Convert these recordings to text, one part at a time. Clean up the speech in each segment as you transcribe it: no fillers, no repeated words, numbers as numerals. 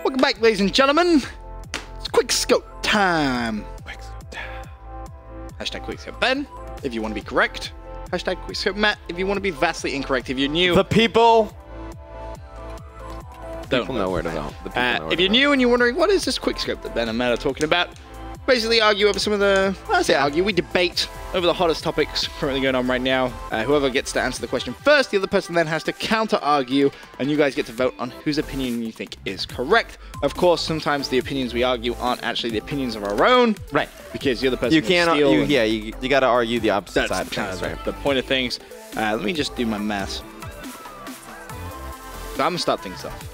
Welcome back, ladies and gentlemen. It's Quickscope time. Hashtag Quickscope Ben, if you want to be correct. Hashtag Quickscope Matt, if you want to be vastly incorrect. If you're new, the people don't know where to go. If you're new and you're wondering what is this Quickscope that Ben and Matt are talking about, basically argue over some of the, we debate over the hottest topics currently going on right now. Whoever gets to answer the question first, the other person then has to counter-argue, and you guys get to vote on whose opinion you think is correct. Of course, sometimes the opinions we argue aren't actually the opinions of our own. Right. Because the other person you got to argue the opposite side of things, right? The point of things. Let me just do my math. So I'm going to start things off.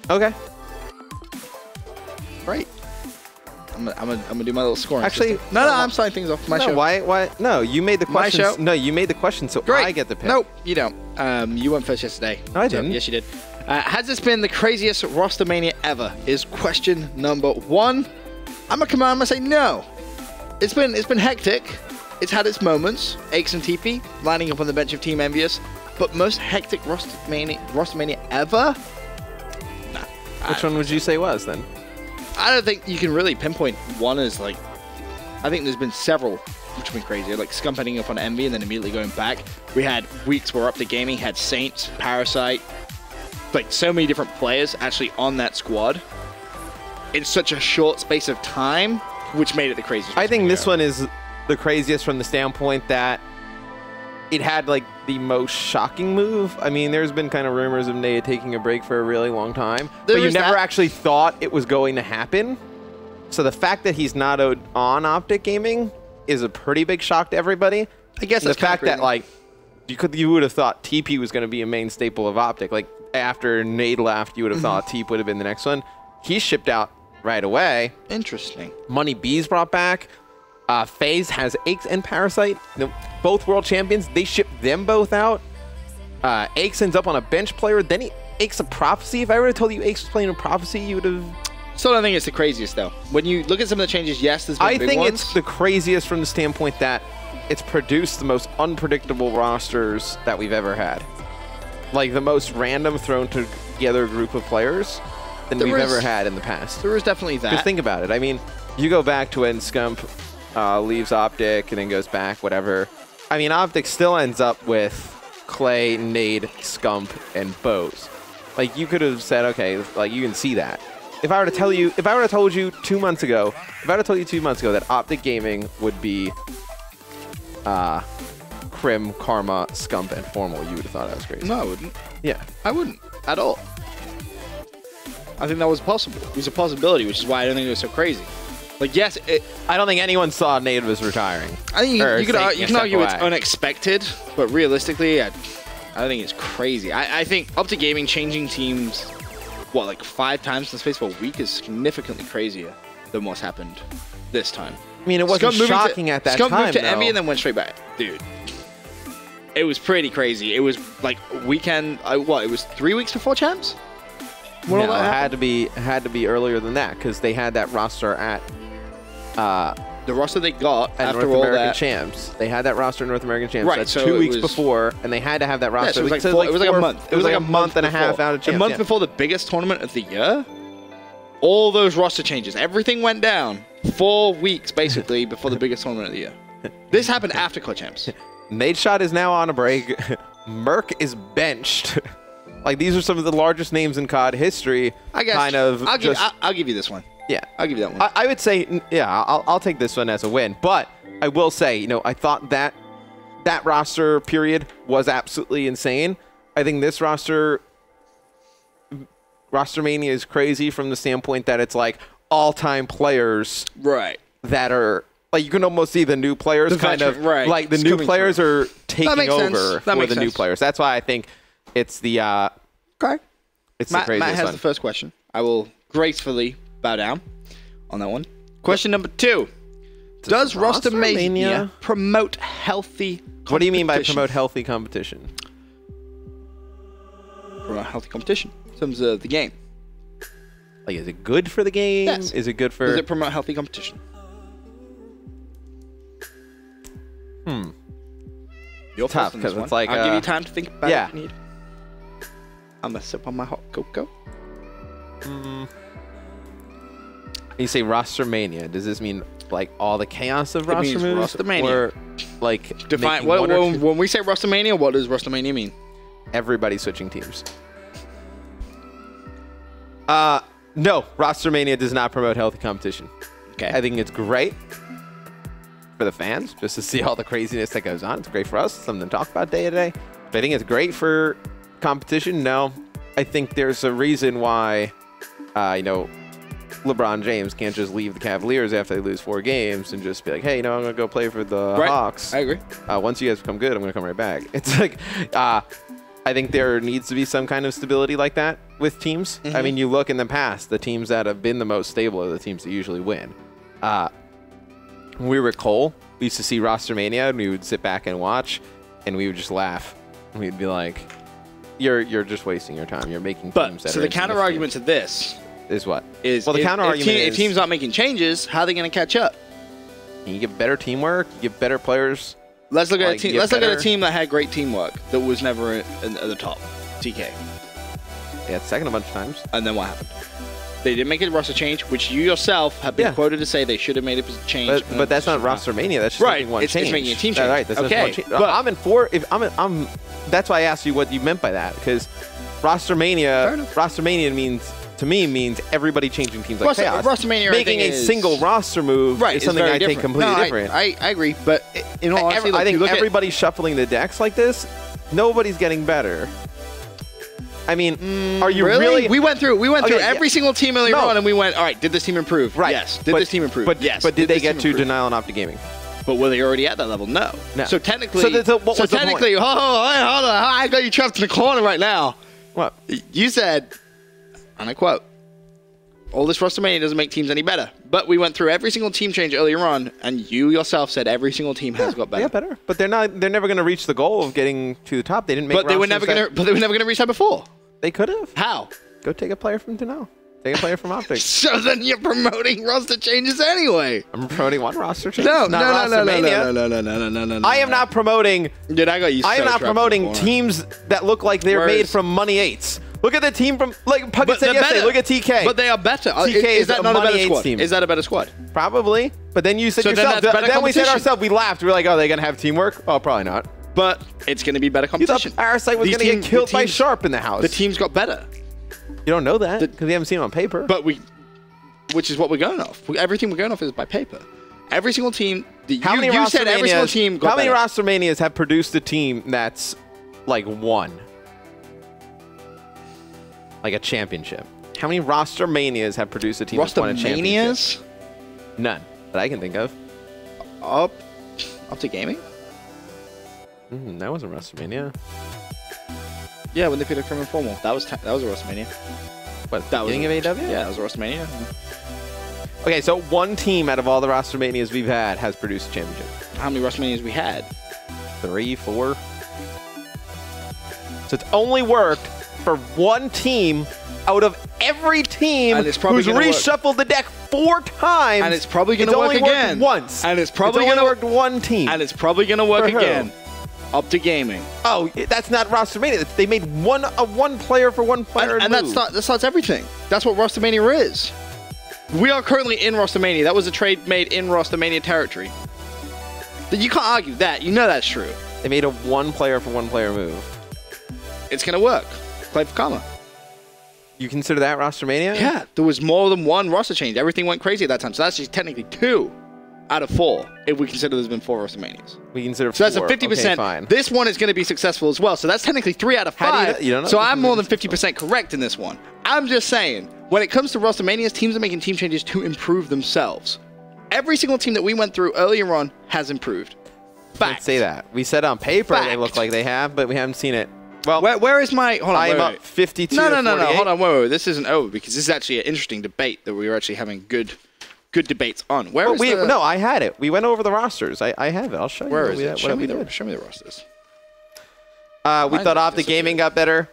Okay. Right. I'm gonna do my little scoring. Actually, system. No, I'm starting things off my show. Why? No, you made the question. My show. No, you made the question, so Great. I get the pick. Nope, you don't. You went first yesterday. No, I didn't. Yes, you did. Has this been the craziest Rustlemania ever? Is question number one. I'm gonna say no. It's been hectic. It's had its moments. Aches and TP lining up on the bench of Team Envious, but most hectic Rustlemania ever? Nah. Which one would you say was then? I don't think you can really pinpoint one as like. I think there's been several which have been crazy, like Scump heading up on Envy and then immediately going back. We had weeks where Optic Gaming had Saints, Parasite, like so many different players actually on that squad in such a short space of time, which made it the craziest. I think this one is the craziest from the standpoint that it had like the most shocking move. I mean, there's been kind of rumors of Nade taking a break for a really long time, but you never actually thought it was going to happen. So the fact that he's not on Optic Gaming is a pretty big shock to everybody. I guess the fact that like you would have thought TP was going to be a main staple of Optic. Like after Nade left, you would have thought TP would have been the next one. He shipped out right away. Interesting. Money B's brought back. FaZe has Aches and Parasite, both world champions. They shipped them both out. Aches ends up on a bench player. Then he Aches a Prophecy. If I would have told you Aches was playing a Prophecy, you would have... Still don't think it's the craziest, though. When you look at some of the changes, yes, there's been big ones. I think it's the craziest from the standpoint that it's produced the most unpredictable rosters that we've ever had. Like the most random thrown together group of players than we've ever had in the past. There is definitely that. Just think about it. I mean, you go back to when Scump leaves Optic and then goes back, whatever. I mean, Optic still ends up with Clay, Nade, Scump, and Bose. Like, you could have said, okay, like, you can see that. If I were to tell you, if I would have told you 2 months ago, that Optic Gaming would be Crim, Karma, Scump, and Formal, you would have thought I was crazy. No, I wouldn't. Yeah. I wouldn't at all. I think that was possible. It was a possibility, which is why I don't think it was so crazy. Like, yes, I don't think anyone saw Nade was retiring. I think you can argue it's unexpected, but realistically, I don't think it's crazy. I think Optic Gaming changing teams, what, like 5 times in the space of a week is significantly crazier than what's happened this time. I mean, it wasn't shocking at that time, Scump moved to Envy and then went straight back. Dude, it was pretty crazy. It was like weekend, what, it was 3 weeks before champs? No, it had to be earlier than that because they had that roster at the roster they got at after North all American that. Champs. They had that roster in North American Champs. Right, That's so 2 weeks before, and they had to have that roster. Yeah, so it was like a month. It was like a month and a half out of Champs. A month before the biggest tournament of the year. All those roster changes, everything went down 4 weeks basically before the biggest tournament of the year. This happened after Clutch Champs. Nadeshot is now on a break. Merc is benched. Like, these are some of the largest names in COD history. I guess. I'll give you this one. Yeah. I'll give you that one. I would say, yeah, I'll take this one as a win. But I will say, you know, I thought that roster period was absolutely insane. I think this Rostermania is crazy from the standpoint that it's like all-time players. Right. That are... Like, you can almost see the new players right. Like, the new players are taking over for the new players. That's why I think it's the... Okay. It's the craziest Matt has one. the first question. I will gracefully bow down on that one. Question number 2. Does Rustlemania promote healthy competition? What do you mean by promote healthy competition? Promote healthy competition in terms of the game. Like, is it good for the game? Yes. Is it good for... Does it promote healthy competition? You're tough, because it's like... I'll give you time to think about it if you need. I'm gonna sip on my hot cocoa. You say Rustlemania. Does this mean like all the chaos of roster moves? Rustlemania. Or like define when we say Rustlemania, what does Rustlemania mean? Everybody switching teams. No, Rustlemania does not promote healthy competition. Okay. I think it's great for the fans just to see all the craziness that goes on. It's great for us, something to talk about day to day. But I think it's great for competition. No, I think there's a reason why, you know, LeBron James can't just leave the Cavaliers after they lose 4 games and just be like, hey, you know, I'm going to go play for the Hawks. I agree. Once you guys become good, I'm going to come right back. It's like, I think there needs to be some kind of stability like that with teams. I mean, you look in the past, the teams that have been the most stable are the teams that usually win. When we were at Cole, we used to see Rustlemania, and we would sit back and watch, and we would just laugh. We'd be like, you're just wasting your time. You're making teams that so the counter argument to this is what? Well, the counter argument is if teams aren't making changes, how are they going to catch up? You get better teamwork, you get better players. Let's look at a team. Let's look at a team that had great teamwork that was never at the top. TK. They had second a bunch of times. And then what happened? They didn't make a roster change, which you yourself have been quoted to say they should have made a change. But that's not Rustlemania. That's just making one change. It's making a team change. Right. That's okay. One change. But I'm in for. That's why I asked you what you meant by that, because Rustlemania means everybody changing teams like chaos. Rustlemania, making a single roster move is something I think completely different. I agree, but in all honesty, I think everybody shuffling the decks like this, nobody's getting better. I mean, are you really? We went through every single team earlier on, and we went, all right, did this team improve? Right. Yes. Did this team improve? Yes. But did they get to denial and Optic Gaming? But were they already at that level? No. So technically, hold on, I got you trapped in the corner right now. What? You said, and I quote, all this Rustlemania doesn't make teams any better. But we went through every single team change earlier on, and you yourself said every single team has got better. Yeah, better. But they're never going to reach the goal of getting to the top. They didn't make. But they were never going to reach that before. They could have. How? Go take a player from Deno. Take a player from Optic. So then you're promoting roster changes anyway. I'm promoting one roster change. No. I am not promoting. Dude, I got you. I am not promoting teams that look like they're made from money 8s. Look at the team from, like Puckett said yesterday, look at TK. But they are better. TK is that not a better squad? Team. Is that a better squad? Probably. But then you said yourself, then we said ourselves, we laughed. We were like, oh, are they going to have teamwork? Oh, probably not. But it's going to be better competition. You thought Parasite was going to get killed by Sharp in the house. The teams got better. You don't know that because we haven't seen it on paper. But which is what we're going off. Everything we're going off is by paper. Every single team. You said every single team got better. How many Rustlemanias have produced a team that's like won? Like a championship. How many Rustlemanias have produced a team that's won a championship? None that I can think of. Up to gaming? That wasn't Rustlemania. Yeah, when they played a Criminal Formal. That was a Rustlemania. What, that was beginning of AW? Yeah, that was a Rustlemania. Okay, so one team out of all the Rustlemanias we've had has produced a championship. How many Rustlemanias we had? 3, 4. So it's only worked for one team out of every team who's reshuffled the deck 4 times. And it's probably going to work again. Once. And it's probably going to work one team. And it's probably going to work again. Up to gaming. Oh, that's not Rustlemania. They made one player for one player. And that starts everything. That's what Rustlemania is. We are currently in Rustlemania. That was a trade made in Rustlemania territory. You can't argue that. You know that's true. They made a one player for one player move. It's going to work. Play for karma. You consider that Rustlemania? Yeah. There was more than one roster change. Everything went crazy at that time. So that's just technically 2 out of 4 if we consider there's been 4 Rustlemanias. We consider 4. So that's a 50%. Okay, fine. This one is going to be successful as well. So that's technically 3 out of 5. You don't know so I'm more than 50% correct in this one. I'm just saying, when it comes to Rustlemanias, teams are making team changes to improve themselves. Every single team that we went through earlier on has improved. Fact. Let's say that. We said on paper they look like they have, but we haven't seen it. Well, where is my... Hold on, I am up 52 No. Hold on, wait. This isn't over because this is actually an interesting debate that we were actually having good debates on. No, I had it. We went over the rosters. I have it. I'll show you. Where is it? Show me the rosters. We thought Optic Gaming got better.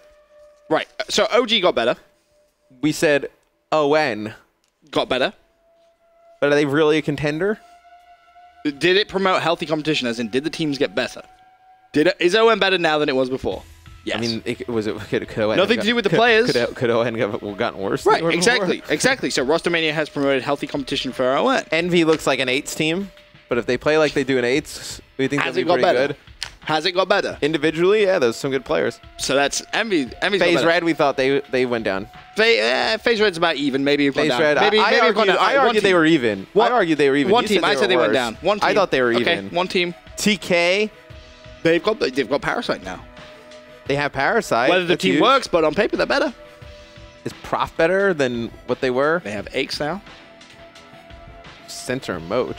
Right. So OG got better. We said ON got better. But are they really a contender? Did it promote healthy competition? As in, did the teams get better? Is ON better now than it was before? Yes. I mean, could nothing to do with the players. Could ON have gotten worse? Right, exactly. So Rustlemania has promoted healthy competition for ON. Envy looks like an 8s team, but if they play like they do an 8s, we think they'll be pretty good. Has it got better? Individually, yeah, there's some good players. So that's Envy. FaZe Red, we thought they went down. FaZe Red's about even. Maybe you've gone down. Red, I argued they were even. I argued they were even. One team. I said they went down. One team. I thought they were okay, even. One team. TK. They've got Parasite now. They have Parasite. Whether the team works, but on paper they're better. Is Prof better than what they were? They have Aches now. Center and Moch.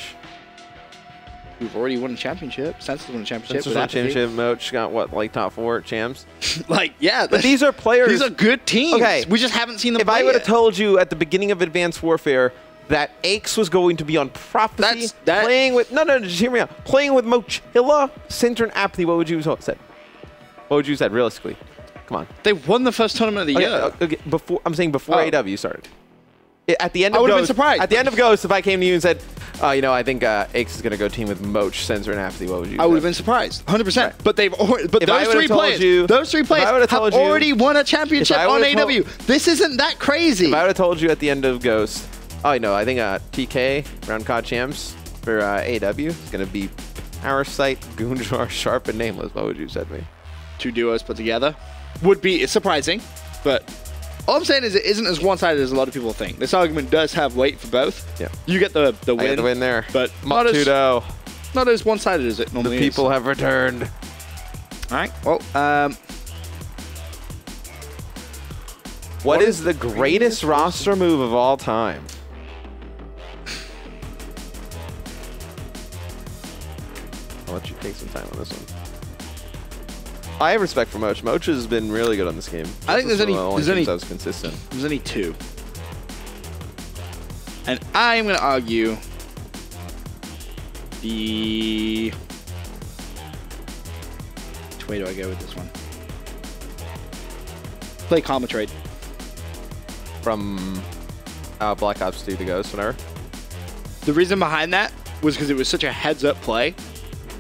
Who've already won a championship. Sensor's won a championship. Sensor's won a championship. Moch got what, like top 4 champs? Like, yeah. But these are players. These are good teams. Okay. We just haven't seen them play If I would have yet. told you at the beginning of Advanced Warfare that Aches was going to be on Prophecy, playing with just hear me out. Playing with Mochilla, Center, and Apathy, what would you have said? What would you have said realistically? Come on. They won the first tournament of the year. Okay, I'm saying before AW started. At the end of I would have Ghost, been surprised. At the end of Ghost, if I came to you and said, I think Aches is going to go team with Moch, Sensor, and Apathy, what would you say? I would have been surprised, 100%. Right. But those three players have already won a championship on AW. This isn't that crazy. If I would have told you at the end of Ghost, I think TK, Round COD champs for AW is going to be Parasite, Goonjar, Sharp, and Nameless, what would you have said to me? 2 duos put together would be surprising, but all I'm saying is it isn't as one-sided as a lot of people think. This argument does have weight for both. Yeah. You get the win. I get the win there. But not as one-sided as it normally is. The people have returned. All right. Well, what is the greatest roster move of all time? I'll let you take some time on this one. I have respect for Moch. Moch has been really good on this game. I think there's only consistent. There's only 2. And I'm going to argue which way do I go with this one? Play Karma Trade. From Black Ops 2 to Ghost, whatever. The reason behind that was because it was such a heads-up play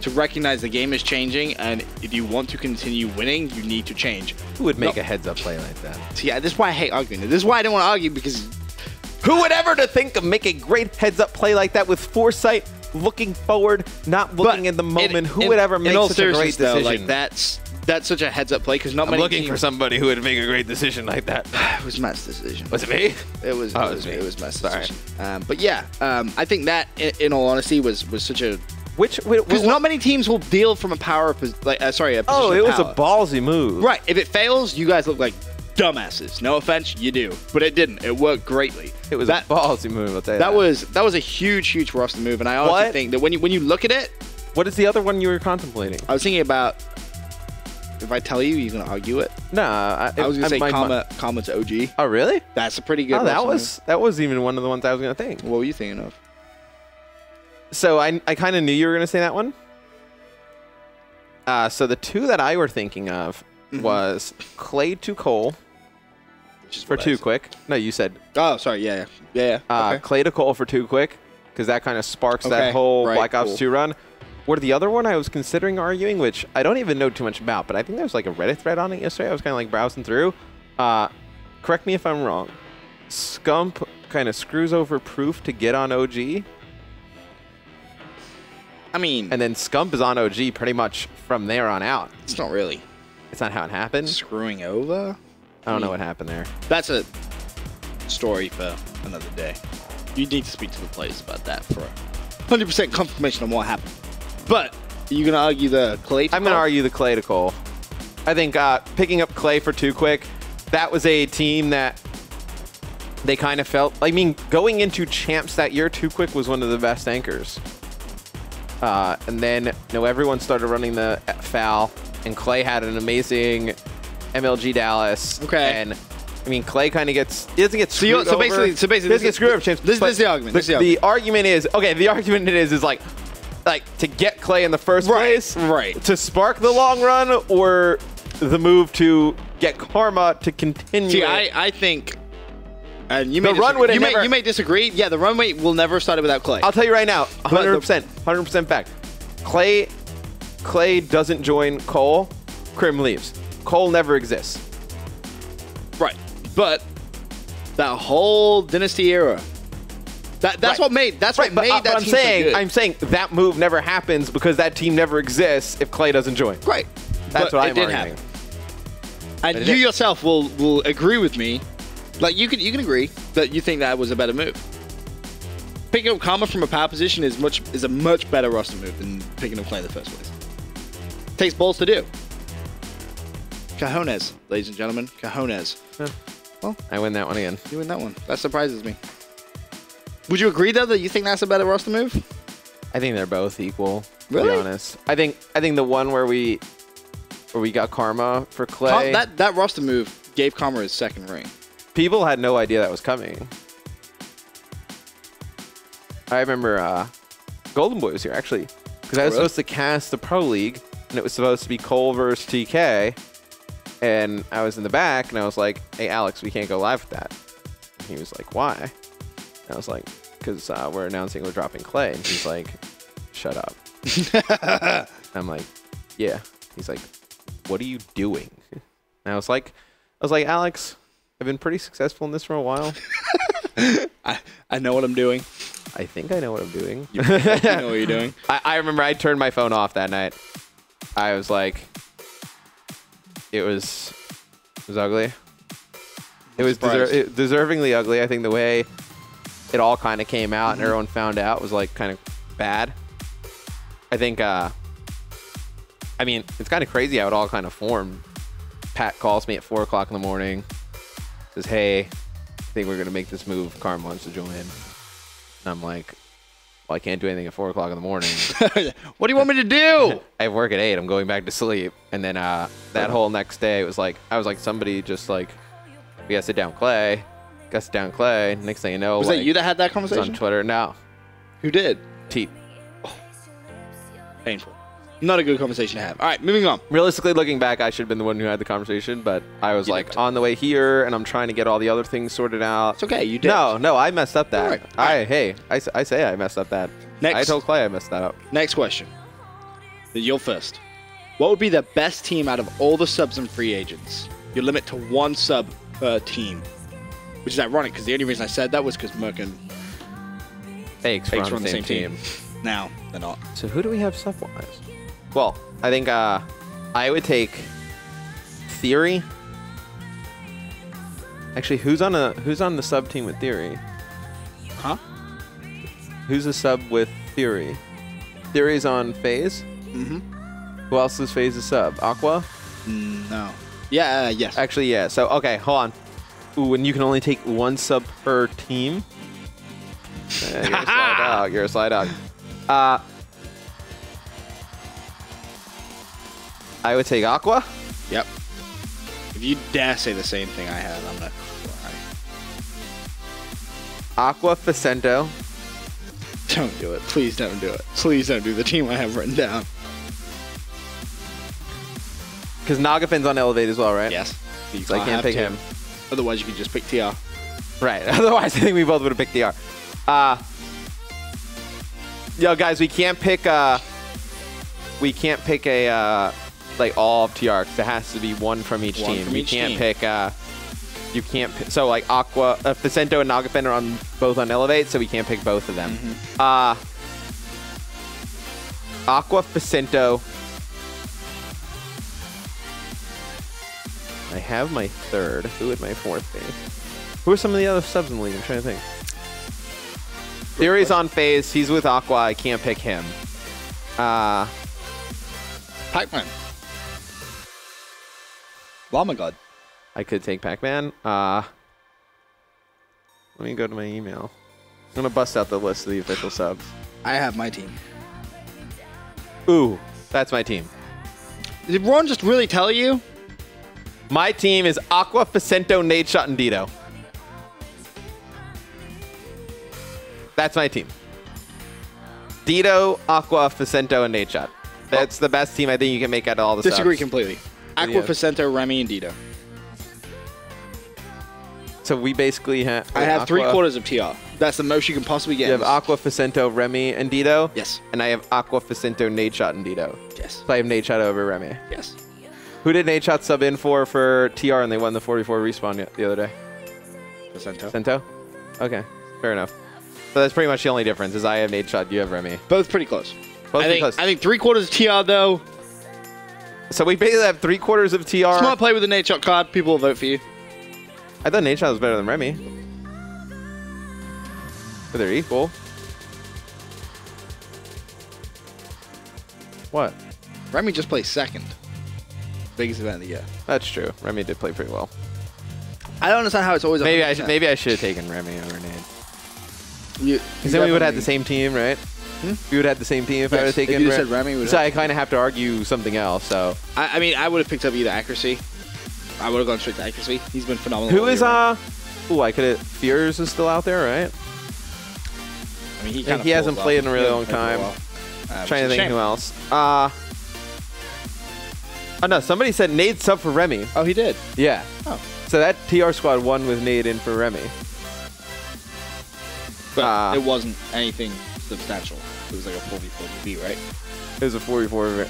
to recognize the game is changing, and if you want to continue winning, you need to change. Who would make a heads-up play like that? So yeah, this is why I hate arguing. This is why I don't want to argue, because who would ever to think of make a great heads-up play like that with foresight, looking forward, not looking in the moment? Who would ever make such a great decision? Like that's such a heads-up play, because not many. I'm looking for somebody who would make a great decision like that. It was Matt's decision. Was it me? It was Matt's decision. But yeah, I think that, in all honesty, was such a. Because not many teams will deal from a power position. It was a ballsy move. Right. If it fails, you guys look like dumbasses. No offense, you do. But it didn't. It worked greatly. It was a ballsy move, I'll tell you that was a huge roster move, and I honestly think that when you look at it. What is the other one you were contemplating? I was thinking about, if I tell you, you're going to argue it? No. I was going to say Karma to OG. Oh, really? That's a pretty good that was even one of the ones I was going to think. What were you thinking of? So I kind of knew you were going to say that one. So the 2 that I were thinking of was Clay to Cole for 2 quick. No, you said. Oh, sorry. Yeah. Okay. Clay to Cole for 2 quick, because that kind of sparks that whole Black Ops 2 run. Or the other one I was considering arguing, which I don't even know too much about, but I think there was like a Reddit thread on it yesterday. I was kind of like browsing through. Correct me if I'm wrong. Scump kind of screws over Proof to get on OG. I mean, and then Scump is on OG pretty much from there on out. It's not really. It's not how it happened. Screwing over? I don't know what happened there. That's a story for another day. You need to speak to the players about that for 100% confirmation on what happened. But are you going to argue the Clay to Cole? I'm going to argue the Clay to Cole. I think picking up Clay for 2 quick, that was a team that they kind of felt. I mean, going into champs that year, 2 quick was one of the best anchors. And then, everyone started running the foul, and Clay had an amazing MLG Dallas. Okay. And I mean, Clay kind of doesn't get screwed over. So basically, doesn't get screwed over. This is the argument. The argument is like to get Clay in the first place, right? To spark the long run, or the move to get Karma to continue. See, I think. And you may disagree. Yeah, the runway will never have started without Clay. I'll tell you right now, 100% fact. Clay doesn't join Cole, Crim leaves. Cole never exists. Right. But that whole Dynasty era, that's what made that team I'm so good. I'm saying that move never happens because that team never exists if Clay doesn't join. Right. That's what I'm arguing. Happen. And you yourself will agree with me. Like you can agree that you think that was a better move. Picking up Karma from a power position is a much better roster move than picking up Clay in the first place. Takes balls to do. Cajones, ladies and gentlemen. Cajones. Yeah. Well, I win that one again. You win that one. That surprises me. Would you agree, though, that you think that's a better roster move? I think they're both equal, really? to be honest. I think the one where we got Karma for Clay. That roster move gave Karma his second ring. People had no idea that was coming. I remember Golden Boy was here, actually. Because I was supposed to cast the Pro League, and it was supposed to be Cole versus TK. And I was in the back, and I was like, hey, Alex, we can't go live with that. And he was like, why? And I was like, because we're announcing we're dropping Clay. And he's like, shut up. I'm like, yeah. He's like, what are you doing? And I was like, Alex, I've been pretty successful in this for a while. I know what I'm doing. I think I know what I'm doing. You know what you're doing. I remember I turned my phone off that night. I was like, it was ugly. It was deservingly ugly. I think the way it all kind of came out and everyone found out was like kind of bad. I think, I mean, it's kind of crazy how it all kind of formed. Pat calls me at 4 o'clock in the morning, says, hey, I think we're going to make this move. Karma wants to join. And I'm like, well, I can't do anything at 4 o'clock in the morning. What do you want me to do? I have work at 8. I'm going back to sleep. And then that whole next day, it was like, I was like, somebody just like, we got to sit down Clay. Got to sit down Clay. Next thing you know, was that you that had that conversation? On Twitter. No. Who did? Teep. Oh. Painful. Not a good conversation to have. All right, moving on. Realistically, looking back, I should have been the one who had the conversation, but I was like on the way here, and I'm trying to get all the other things sorted out. It's okay, you did. No, I messed up that. All right. Hey, I say I messed up that. Next. I told Clay I messed that up. Next question. You're first. What would be the best team out of all the subs and free agents? You limit to 1 sub per team, which is ironic because the only reason I said that was because Merk and Fakes were on the same team. Now they're not. So who do we have sub-wise? Well, I think I would take Theory. Actually, who's on the sub team with Theory? Huh? Who's a sub with Theory? Theory's on FaZe. Mm-hmm. Who else is FaZe's sub? Aqua? No. Yeah. Yes. Actually, yeah. So okay, hold on. Ooh, and you can only take 1 sub per team. You're a sly dog. You're a sly dog. I would take Aqua. Yep. If you dare say the same thing I had, I'm gonna cry. Aqua Facento. Don't do it. Please don't do it. Please don't do the team I have written down. Because Nagafin's on Elevate as well, right? Yes. So I can't pick him. Otherwise, you could just pick TR. Right. Otherwise, I think we both would have picked TR. Yo, guys, we can't pick a like all of TR, because it has to be 1 from each team. You can't pick so like Aqua, Facento and Nagafen are both on Elevate, so we can't pick both of them. Aqua, Facento. I have my 3rd. Who would my 4th be? Who are some of the other subs in the league? I'm trying to think. Theory's on FaZe. He's with Aqua. I can't pick him. Pac-Man. Llama God. I could take Pac-Man. Let me go to my email. I'm going to bust out the list of the official subs. I have my team. Ooh, that's my team. Did Ron just really tell you? My team is Aqua, Facento, Nadeshot, and Dito. That's my team. Dito, Aqua, Facento, and Nadeshot. That's the best team I think you can make out of all the Disagree subs. completely. Aqua, Facento, Remy, and Dito. So we basically have... I have 3/4 of TR. That's the most you can possibly get. You have Aqua, Facento, Remy, and Dito? Yes. And I have Aqua, Facento, Nadeshot, and Dito. Yes. So I have Nadeshot over Remy. Yes. Who did Nate Shot sub in for TR and they won the 44 respawn the other day? Sento. Sento? Okay, fair enough. So that's pretty much the only difference is I have Nate Shot, you have Remy. Both pretty close. Both pretty close. I think 3/4 TR, though. So we basically have 3/4 of TR. Smart play with the Nate Shot card. People will vote for you. I thought Nate Shot was better than Remy. But they're equal. What? Remy just placed second. Biggest event of the year. That's true. Remy did play pretty well. I don't understand how it's always. Maybe I should have taken Remy over Nate. Because then we would have had the same team, right? We would have had the same team if I would have taken Remy. If you said Remy, so I kind of have to argue something else. So I mean, I would have picked up either accuracy. I would have gone straight to accuracy. He's been phenomenal. Who is Ooh, I could have. Fears is still out there, right? I mean, he hasn't played in a really long time. Trying to think who else. Oh no, somebody said Nate sub for Remy. Oh, he did. Yeah. Oh. So that TR squad won with Nate in for Remy. But it wasn't anything substantial. It was like a 40-40B, right? It was a 44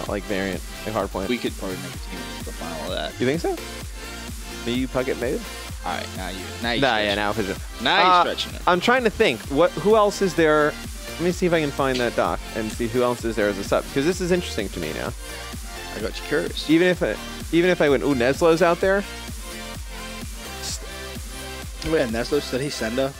like variant, like hard point. We could probably make a team for the final of that. You think so? Me, you, Puckett, made? All right, now you're stretching. Now you're stretching it. I'm trying to think. Who else is there? Let me see if I can find that doc and see who else is there as a sub, because this is interesting to me now. I got you curious. Even if I went, ooh, Neslo's out there. Wait, Neslo, did he send her?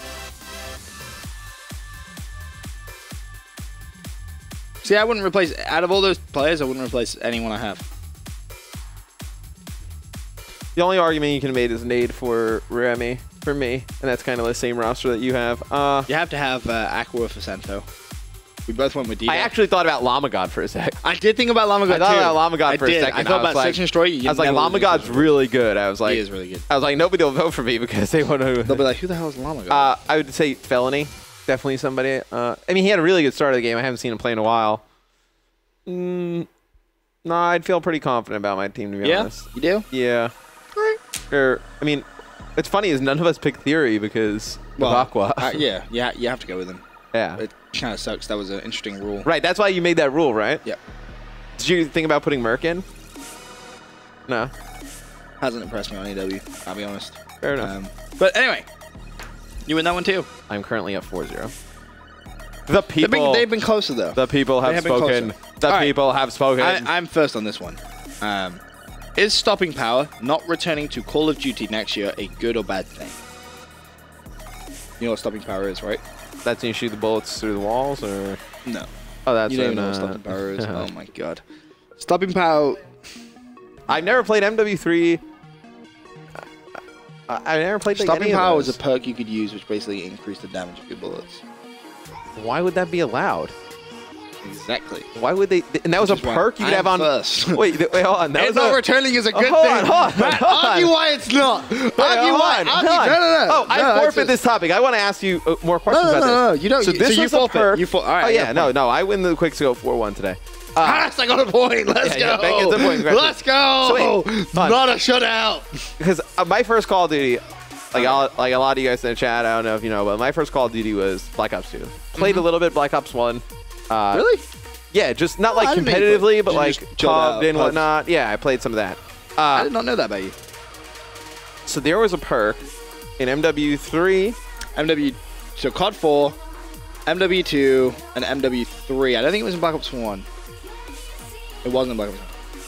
See, I wouldn't replace, out of all those players, I wouldn't replace anyone I have. The only argument you can make is Nade for Remy, for me, and that's kind of the same roster that you have. You have to have Aqua for Sento. We both went with D. I actually thought about Llama God for a sec. I did think about Llama God I thought about Llama God for a second. I thought about Section Destroy. I was like, Llama God's really good. I was like, he is really good. I was like, nobody will vote for me because they want to. They'll be like, who the hell is Llama God? I would say Felony, definitely somebody. I mean, he had a really good start of the game. I haven't seen him play in a while. No, I'd feel pretty confident about my team, to be honest. You do? Yeah. I mean, it's funny is none of us picked Theory because of Aqua. Yeah, you have to go with him. Yeah. It kind of sucks. That was an interesting rule. Right, that's why you made that rule, right? Yeah. Did you think about putting Merc in? No. Hasn't impressed me on AW, I'll be honest. Fair enough. But anyway, you win that one too. I'm currently at 4-0. The people... They've been closer, though. The people have spoken. The people have spoken. I'm first on this one. Is stopping power not returning to Call of Duty next year a good or bad thing? You know what stopping power is, right? That's when you shoot the bullets through the walls, or no? Oh, that's you don't know what stopping power is. Oh my god, stopping power. I've never played MW3. I never played like stopping power was a perk you could use, which basically increased the damage of your bullets. Why would that be allowed? Exactly. Why would they? And that was a perk you could have on. First. Wait, hold on. That it's not returning is a good thing. Hold on. Argue why it's not. Argue why. No. Oh, I forfeit this topic. I want to ask you more questions about this. No, you don't. So this was a perk. All right. Oh yeah, no. I win the Quickscope 4-1 today. Yes, I got a point. Let's go. Ben gets a point. Let's go. So wait, not a shutout. Because my first Call of Duty, like a lot of you guys in the chat, I don't know if you know, but my first Call of Duty was Black Ops 2. Played a little bit Black Ops 1. Really? Yeah, just not like competitively, but like PUBG and whatnot. Yeah, I played some of that. I did not know that about you. So there was a perk in MW3. So COD 4, MW2, and MW3. I don't think it was in Black Ops 1. It wasn't in Black Ops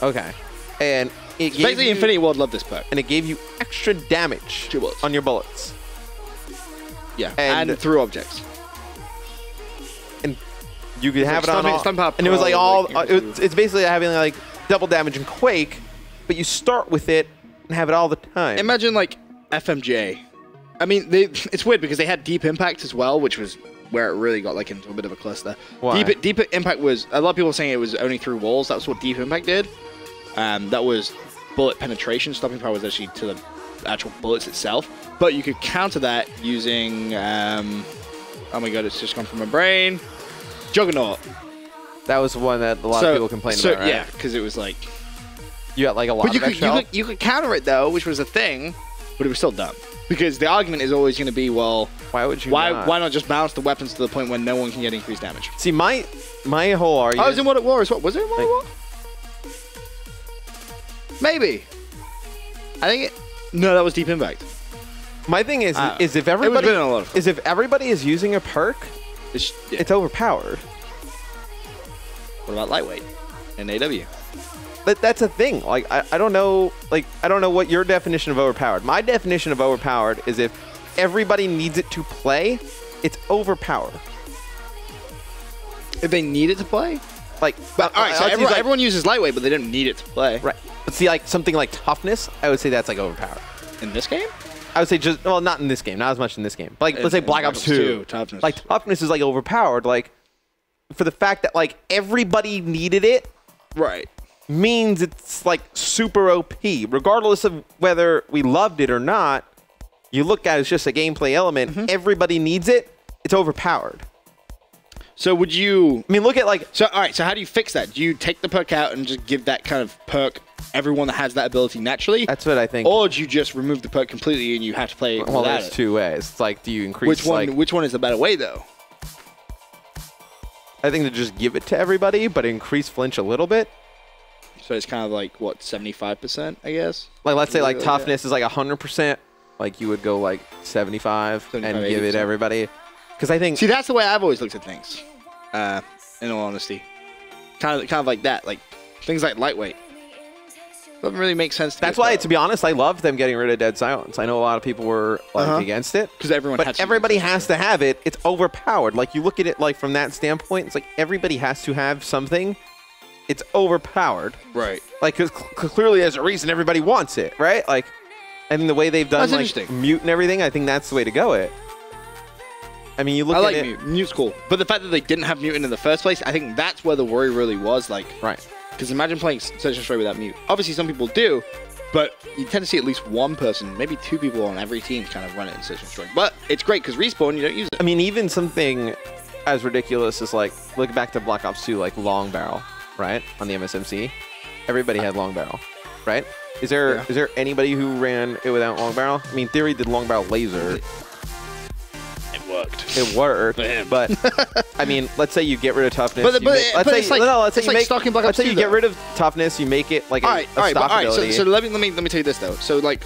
1. Okay. And it gave basically, Infinity Ward loved this perk. And it gave you extra damage on your bullets. Yeah, and through objects. And you could have it on all, and it was like all, it's basically having like double damage in Quake, but you start with it and have it all the time. Imagine like FMJ. I mean, it's weird because they had Deep Impact as well, which was where it really got like into a bit of a cluster. Why? Deep Impact was, a lot of people were saying it was only through walls. That's what Deep Impact did. That was bullet penetration. Stopping power was actually to the actual bullets itself. But you could counter that using, oh my god, it's just gone from my brain. Juggernaut. That was one that a lot of people complained about, right? Yeah, because it was like... You got like a lot of extra health. You could counter it, though, which was a thing, but it was still dumb. Because the argument is always going to be, well... Why would you Why not just balance the weapons to the point where no one can get increased damage? See, my whole argument... I was in World at War as well. Was it in World at War? Maybe. I think no, that was Deep Impact. My thing is if everybody is using a perk, it's overpowered. What about lightweight and AW? But that's a thing. Like I don't know. Like I don't know what your definition of overpowered. My definition of overpowered is if everybody needs it to play, it's overpowered. If they need it to play, like all right. So everyone uses lightweight, but they didn't need it to play. Right. But see, like something like toughness, I would say that's like overpowered. In this game? I would say not in this game, not as much in this game. But like let's say Black Ops 2. Toughness. Like toughness is like overpowered. Like for the fact that like everybody needed it. Right. Means it's like super OP, regardless of whether we loved it or not. You look at it as just a gameplay element. Everybody needs it. It's overpowered. So would you? I mean, look at like. So all right. So how do you fix that? Do you take the perk out and just give that kind of perk everyone that has that ability naturally? That's what I think. Or do you just remove the perk completely and you have to play? Well, there's two ways. It's like, do you increase? Which one is the better way though? I think to just give it to everybody, but increase flinch a little bit. So it's kind of like, what, 75%, I guess? Like, let's say, like, toughness is like 100%. Like, you would go, like, 75 and give it to everybody. Because I think... See, that's the way I've always looked at things, in all honesty. Kind of like that. Like, things like lightweight. Doesn't really make sense to me. That's why, to be honest, I loved them getting rid of Dead Silence. I know a lot of people were, like, against it. Because everybody has to have it. It's overpowered. Like, you look at it, like, from that standpoint, it's like everybody has to have something. It's overpowered. Right. Like, because clearly there's a reason everybody wants it, right? Like, I think the way they've done, like, mute and everything, I think that's the way to go it. I mean, you look at it. I like mute. Mute's cool. But the fact that they didn't have mutant in the first place, I think that's where the worry really was. Like, right. Because imagine playing Search and Destroy without mute. Obviously, some people do, but you tend to see at least one person, maybe two people on every team kind of run it in Search and Destroy. But it's great because Respawn, you don't use it. I mean, even something as ridiculous as, like, look back to Black Ops 2, like, long barrel. Right, on the MSMC, everybody had long barrel, right? Is there anybody who ran it without long barrel? I mean, Theory did long barrel laser. It worked. It worked, but I mean, let's say you get rid of toughness. Let's say you get rid of toughness, you make it like a stock ability. So let me tell you this though. So like,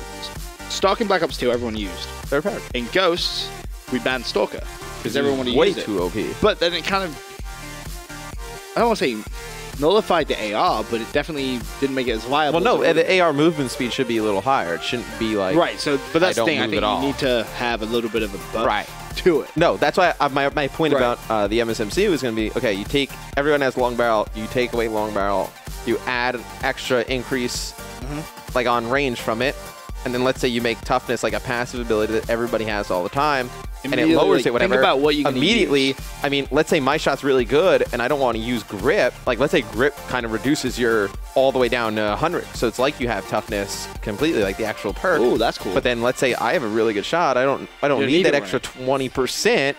Stalk in Black Ops 2, everyone used. They're powered. In Ghosts, we banned Stalker because everyone wanted to use it. Way too OP. But then it kind of, I don't want to say nullified the AR, but it definitely didn't make it as viable. Well, no, the AR movement speed should be a little higher. It shouldn't be like... Right, so, but that's the thing. I think you need to have a little bit of a buff to it. No, that's why my point about the MSMC was going to be, okay, you take... Everyone has long barrel. You take away long barrel. You add an extra increase, like, on range from it. And then let's say you make toughness like a passive ability that everybody has all the time. And it lowers it, whatever. Think about what you can immediately, use. I mean, let's say my shot's really good and I don't want to use grip. Like, let's say grip kind of reduces your all the way down to 100. So it's like you have toughness completely, like the actual perk. Oh, that's cool. But then let's say I have a really good shot. I don't need that extra 20%.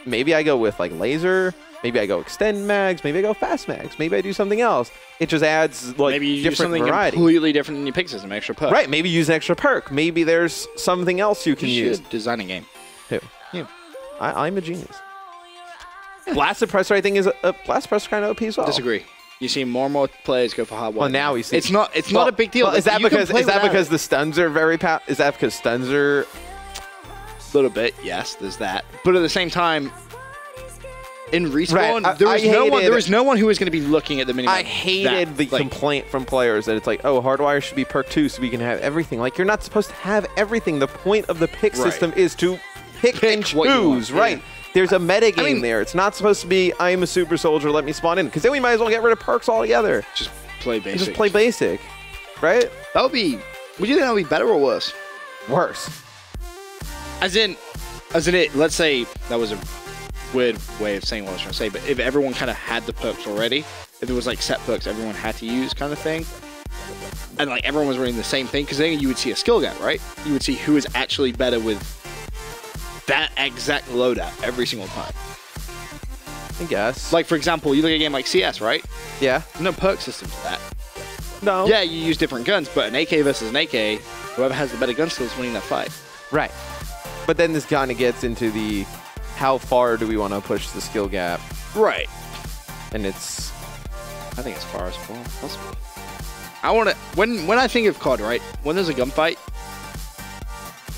Maybe I go with like laser. Maybe I go extend mags. Maybe I go fast mags. Maybe I do something else. It just adds like maybe you different use something variety. Completely different in your pick system, extra perk. Right. Maybe use an extra perk. Maybe there's something else you can use. Design a game. Who? You. I'm a genius. Blast Suppressor, I think, is a Blast Suppressor kind of OP as well. Disagree. You see more and more players go for hard Well, now we see. It's not a big deal. Well, is that because the stuns are very is that because stuns are a little bit? Yes, there's that. But at the same time, in Respawn, there was no one who was going to be looking at the minimum. I hated the complaint from players that it's like, oh, Hardwire should be perk 2 so we can have everything. Like, you're not supposed to have everything. The point of the pick system is to pick and choose, right? Yeah. There's a meta game there. It's not supposed to be, I am a super soldier, let me spawn in. Because then we might as well get rid of perks altogether. Just play basic. Just play basic, right? That would you think that would be better or worse? Worse. As in let's say that was a weird way of saying what I was trying to say, but if everyone kind of had the perks already, if it was like set perks everyone had to use kind of thing, and like everyone was running the same thing, because then you would see a skill gap, right? You would see who is actually better with that exact loadout every single time. I guess. Like, for example, you look at a game like CS, right? Yeah. There's no perk system for that. No. Yeah, you use different guns, but an AK versus an AK, whoever has the better gun skill is winning that fight. Right. But then this kind of gets into the how far do we want to push the skill gap? Right. And it's... I think as far as possible. I want to when I think of COD, right? When there's a gunfight,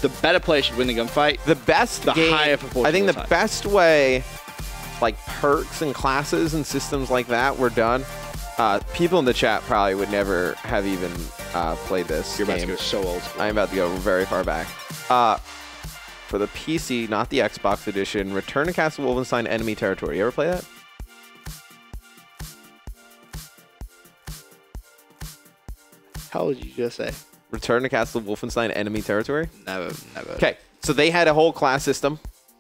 the better player should win the gunfight. The best the game, higher proportion. I think of the time. best way, like perks and classes and systems like that were done. People in the chat probably would never have even played this. You're about game. to go so old school. I'm about to go very far back. For the PC, not the Xbox edition, Return to Castle Wolfenstein Enemy Territory. You ever play that? How would you just say? Return to Castle Wolfenstein Enemy Territory? Never. Okay, so they had a whole class system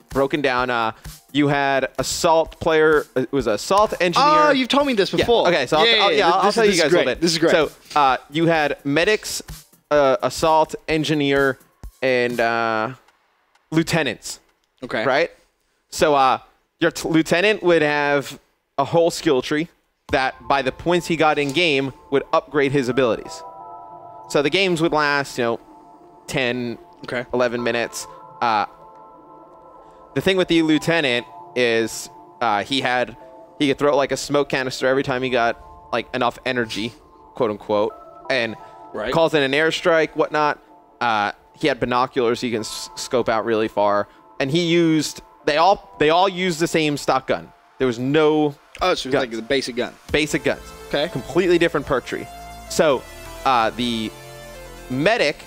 broken down. You had assault player. It was assault engineer. Oh, you've told me this before. Yeah. Okay, so I'll tell you guys a little bit. This is great. So you had medics, assault engineer, and lieutenants. Okay. Right? So your lieutenant would have a whole skill tree that by the points he got in game would upgrade his abilities. So the games would last, 10, 11 minutes. The thing with the lieutenant is he could throw like a smoke canister every time he got like enough energy, quote unquote, and calls in an airstrike, whatnot. He had binoculars, so you can scope out really far. And they all used the same stock gun. There was no so it's like the basic gun. Basic guns. Okay. Completely different perk tree. So the medic,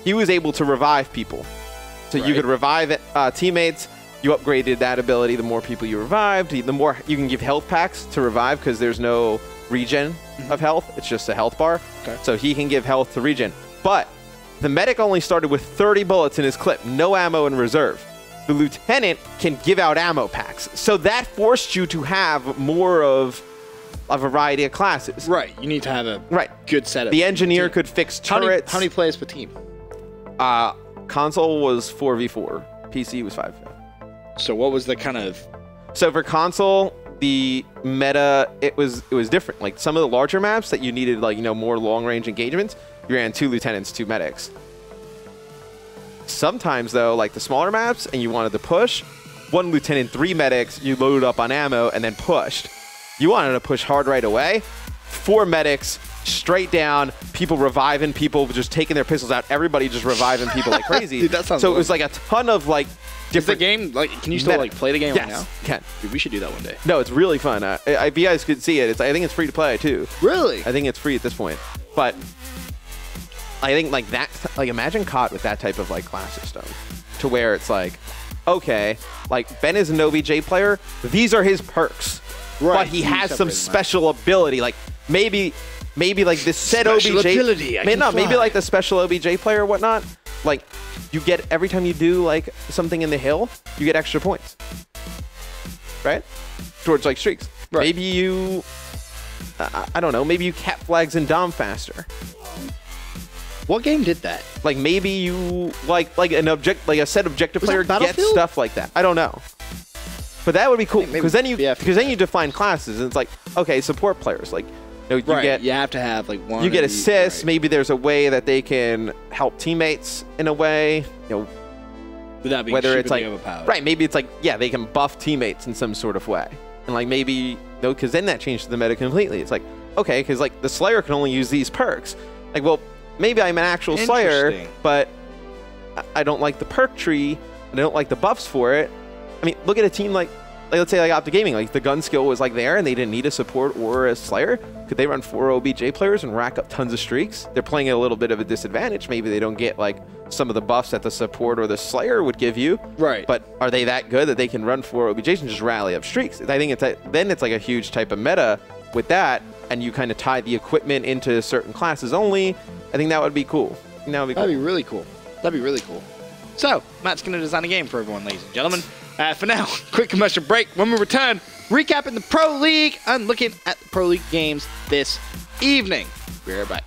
he was able to revive people. So you could revive teammates. You upgraded that ability. The more people you revived, the more you can give health packs to revive because there's no regen of health. It's just a health bar. Okay. So he can give health to regen. But the medic only started with 30 bullets in his clip, no ammo in reserve. The lieutenant can give out ammo packs. So that forced you to have more of a variety of classes. Right. You need to have a good setup. The engineer could fix turrets. How many players per team? Console was 4v4. PC was 5v5. So what was the kind of... So for console, the meta, it was different. Like some of the larger maps that you needed more long-range engagements, you ran 2 lieutenants, 2 medics. Sometimes though, like the smaller maps and you wanted to push, 1 lieutenant, 3 medics, you loaded up on ammo and then pushed. You wanted to push hard right away, 4 medics, straight down, people reviving people, just taking their pistols out, everybody just reviving people like crazy. Dude, that sounds so it was like a ton of like different... Is the game, can you still play the game right now? Yes, can. Dude, we should do that one day. No, it's really fun. If you guys could see it, I think it's free to play too. Really? I think it's free at this point. But I think like that, imagine COD with that type of like class system to where it's like, okay, like Ben is an OBJ player. These are his perks. Right. But he has some special ability. Like maybe like this said special OBJ. Ability. Maybe like the special OBJ player or whatnot. Like you get every time you do like something in the hill, you get extra points. Right? Towards like streaks. Right. Maybe you I don't know, maybe you cap flags in Dom faster. What game did that? Like maybe you like a set objective player gets stuff like that. I don't know. But that would be cool because then you define classes and it's like, okay, support players like you have to have like one. You get assists. Right. Maybe there's a way that they can help teammates in a way. Without being whether it's like overpowered. Right. Maybe it's like they can buff teammates in some sort of way, and like maybe because then that changes the meta completely. It's like okay, because like the Slayer can only use these perks. Like well, maybe I'm an actual Slayer, but I don't like the perk tree and I don't like the buffs for it. I mean, look at a team like let's say like Optic Gaming, like the gun skill was like there and they didn't need a support or a Slayer. Could they run 4 OBJ players and rack up tons of streaks? They're playing at a little bit of a disadvantage. Maybe they don't get like some of the buffs that the support or the Slayer would give you. Right. But are they that good that they can run 4 OBJs and just rally up streaks? I think then it's like a huge type of meta with that, and you kind of tie the equipment into certain classes only. I think that would be cool. That'd be really cool. That'd be really cool. So, Matt's going to design a game for everyone, ladies and gentlemen. For now, quick commercial break. When we return, recapping the Pro League and looking at the Pro League games this evening. Be right back.